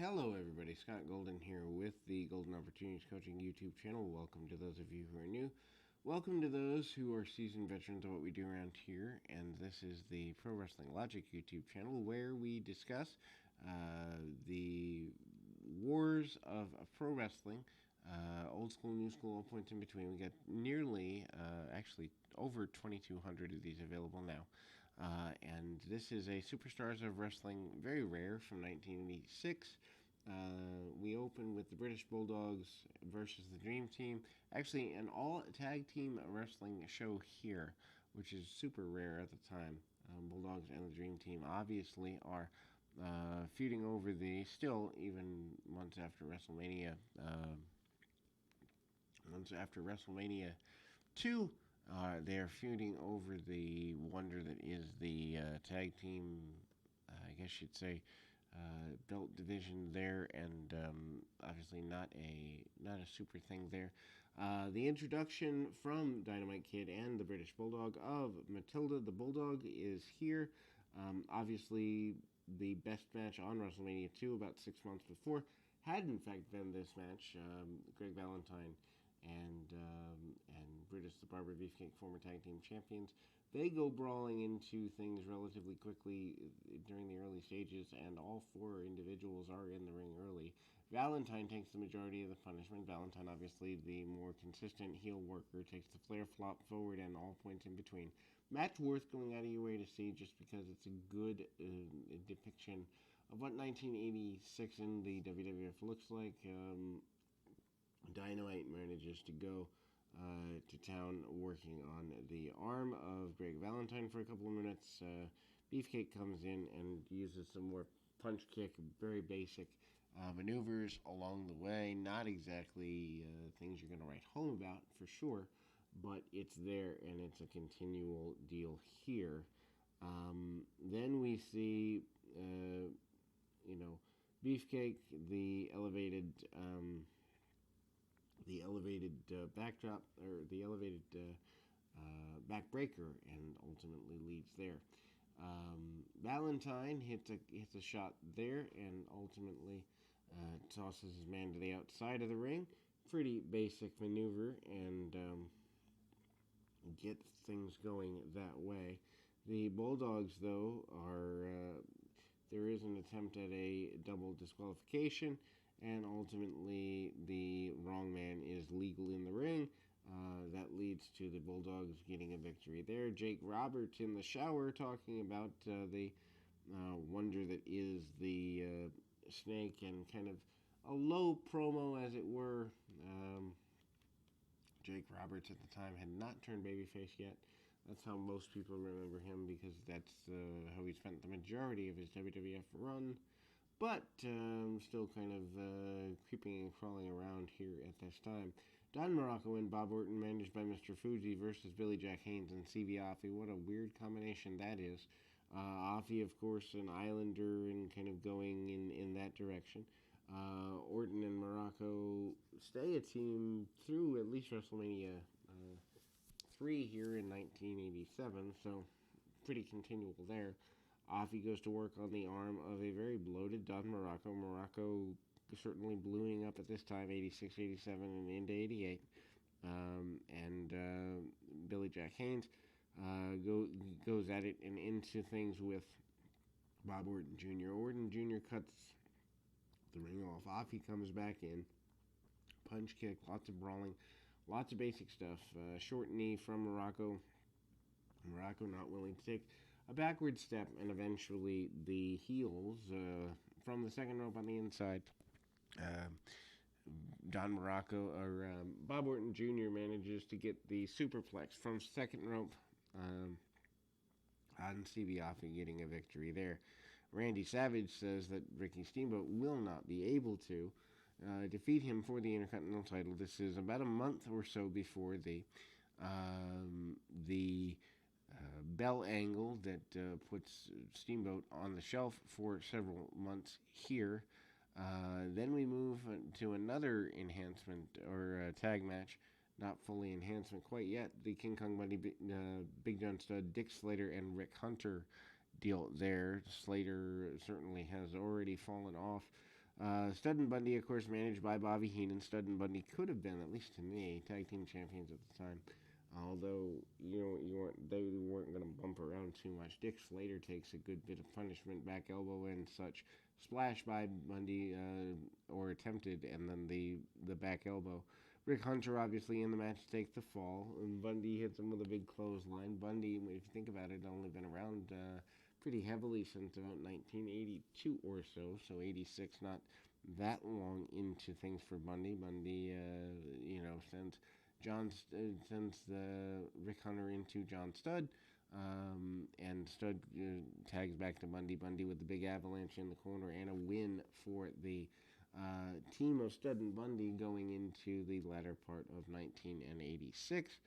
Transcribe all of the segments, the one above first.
Hello, everybody. Scott Golden here with the Golden Opportunities Coaching YouTube channel. Welcome to those of you who are new. Welcome to those who are seasoned veterans of what we do around here. And this is the Pro Wrestling Logic YouTube channel where we discuss the wars of pro wrestling, old school, new school, all points in between. We got nearly, actually, over 2,200 of these available now. And this is a Superstars of Wrestling, very rare, from 1986. We open with the British Bulldogs versus the Dream Team. Actually, an all tag team wrestling show here, which is super rare at the time. Bulldogs and the Dream Team obviously are feuding over the, still, even months after WrestleMania, 2. They are feuding over the wonder that is the tag team, I guess you'd say, belt division there, and obviously not a super thing there. The introduction from Dynamite Kid and the British Bulldog of Matilda the Bulldog is here. Obviously, the best match on WrestleMania 2 about 6 months before had in fact been this match. Greg Valentine and Brutus the Barber Beefcake, former tag team champions. They go brawling into things relatively quickly during the early stages, and all 4 individuals are in the ring early. Valentine takes the majority of the punishment. Valentine, obviously the more consistent heel worker, takes the flare flop forward and all points in between. Match worth going out of your way to see just because it's a good depiction of what 1986 in the WWF looks like. Dynamite manages to go to town working on the arm of Greg Valentine for a couple of minutes. Beefcake comes in and uses some more punch kick, very basic maneuvers along the way. Not exactly things you're going to write home about for sure, but it's there and it's a continual deal here. Then we see, Beefcake, the elevated backdrop, or the elevated backbreaker, and ultimately leads there. Valentine hits a shot there and ultimately tosses his man to the outside of the ring. Pretty basic maneuver, and gets things going that way. The Bulldogs, though, there is an attempt at a double disqualification, and ultimately the wrong man is legal in the ring. That leads to the Bulldogs getting a victory there. Jake Roberts in the shower talking about the wonder that is the snake, and kind of a low promo, as it were. Jake Roberts at the time had not turned babyface yet. That's how most people remember him, because that's how he spent the majority of his WWF run. But still kind of creeping and crawling around here at this time. Don Morocco and Bob Orton, managed by Mr. Fuji, versus Billy Jack Haynes and C.V. Offee. What a weird combination that is. Offee, of course, an Islander and kind of going in that direction. Orton and Morocco stay a team through at least WrestleMania 3 here in 1987, so pretty continual there. Offee goes to work on the arm of a very bloated Don Morocco. Morocco certainly bluing up at this time, 86, 87, and into 88. And Billy Jack Haynes goes at it and into things with Bob Orton Jr. Orton Jr. cuts the ring off. Offee comes back in. Punch kick, lots of brawling, lots of basic stuff. Short knee from Morocco. Morocco not willing to take a backward step, and eventually the heels from the second rope on the inside. Don Morocco, or Bob Orton Jr. manages to get the superplex from second rope on C.V. Offee, getting a victory there. Randy Savage says that Ricky Steamboat will not be able to defeat him for the Intercontinental title. This is about a month or so before the bell angle that puts Steamboat on the shelf for several months here. Then we move to another enhancement, or tag match. Not fully enhancement quite yet. The King Kong Bundy, Big John Studd, Dick Slater, and Rick Hunter deal there. Slater certainly has already fallen off Stud and Bundy, of course, managed by Bobby Heenan. Stud and Bundy could have been, at least to me, tag team champions at the time. Although they weren't going to bump around too much. Dick Slater takes a good bit of punishment, back elbow and such, splash by Bundy, or attempted, and then the back elbow. Rick Hunter obviously in the match to take the fall, and Bundy hits him with a big clothesline. Bundy, if you think about it, only been around pretty heavily since about 1982 or so 86, not that long into things for Bundy. Bundy, sends Rick Hunter into John Studd, and Studd tags back to Bundy. Bundy with the big avalanche in the corner and a win for the team of Studd and Bundy going into the latter part of 1986.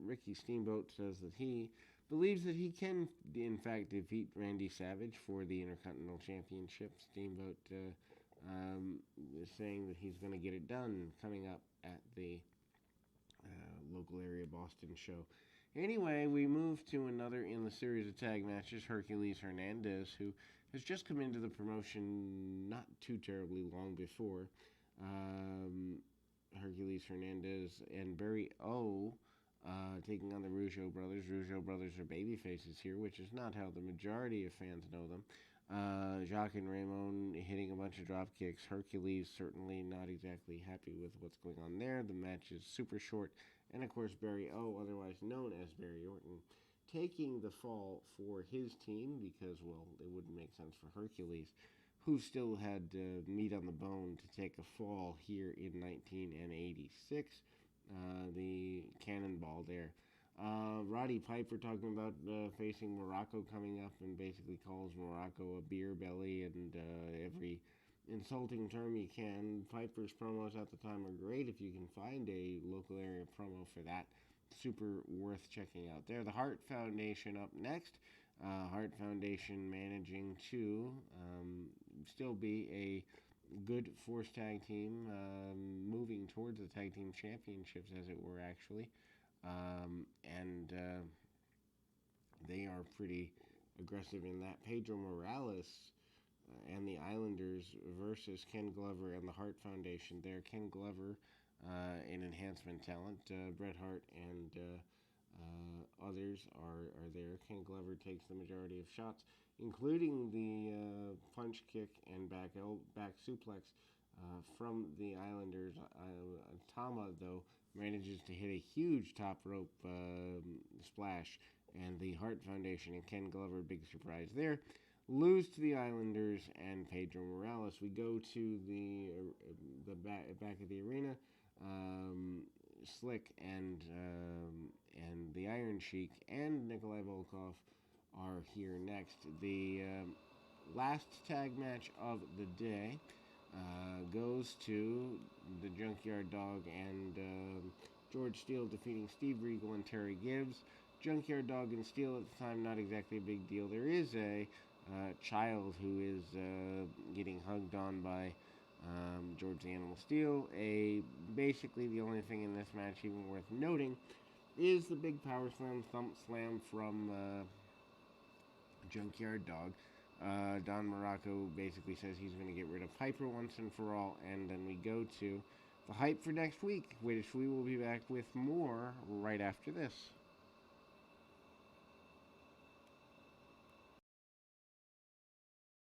Ricky Steamboat says that he believes that he can, in fact, defeat Randy Savage for the Intercontinental Championship. Steamboat is saying that he's going to get it done coming up at the local area Boston show. Anyway, we move to another in the series of tag matches, Hercules Hernandez, who has just come into the promotion not too terribly long before. Hercules Hernandez and Barry O taking on the Rougeau brothers. Rougeau brothers are baby faces here, which is not how the majority of fans know them. Jacques and Ramon hitting a bunch of drop kicks. Hercules certainly not exactly happy with what's going on there. The match is super short. And, of course, Barry O, otherwise known as Barry Orton, taking the fall for his team because, well, it wouldn't make sense for Hercules, who still had meat on the bone to take a fall here in 1986. The cannonball there. Roddy Piper talking about facing Morocco coming up and basically calls Morocco a beer belly and every insulting term you can. Piper's promos at the time are great. If you can find a local area promo for that, super worth checking out there. The Hart Foundation up next. Hart Foundation managing to still be a good force tag team, moving towards the tag team championships, as it were, actually. And they are pretty aggressive in that. Pedro Morales and the Islanders versus Ken Glover and the Hart Foundation there. Ken Glover, an enhancement talent. Bret Hart and others are there. Ken Glover takes the majority of shots, including the punch kick and back suplex from the Islanders. Tama, though, manages to hit a huge top rope splash, and the Hart Foundation and Ken Glover, big surprise there, lose to the Islanders and Pedro Morales. We go to the back of the arena. Slick and the Iron Sheik and Nikolai Volkov are here next. The last tag match of the day goes to the Junkyard Dog and George Steele defeating Steve Regal and Terry Gibbs. Junkyard Dog and Steele at the time, not exactly a big deal. There is a child who is getting hugged on by George the Animal Steele. Basically the only thing in this match even worth noting is the big power slam, thump slam from Junkyard Dog. Don Morocco basically says he's going to get rid of Piper once and for all, and then we go to the hype for next week, which we will be back with more right after this.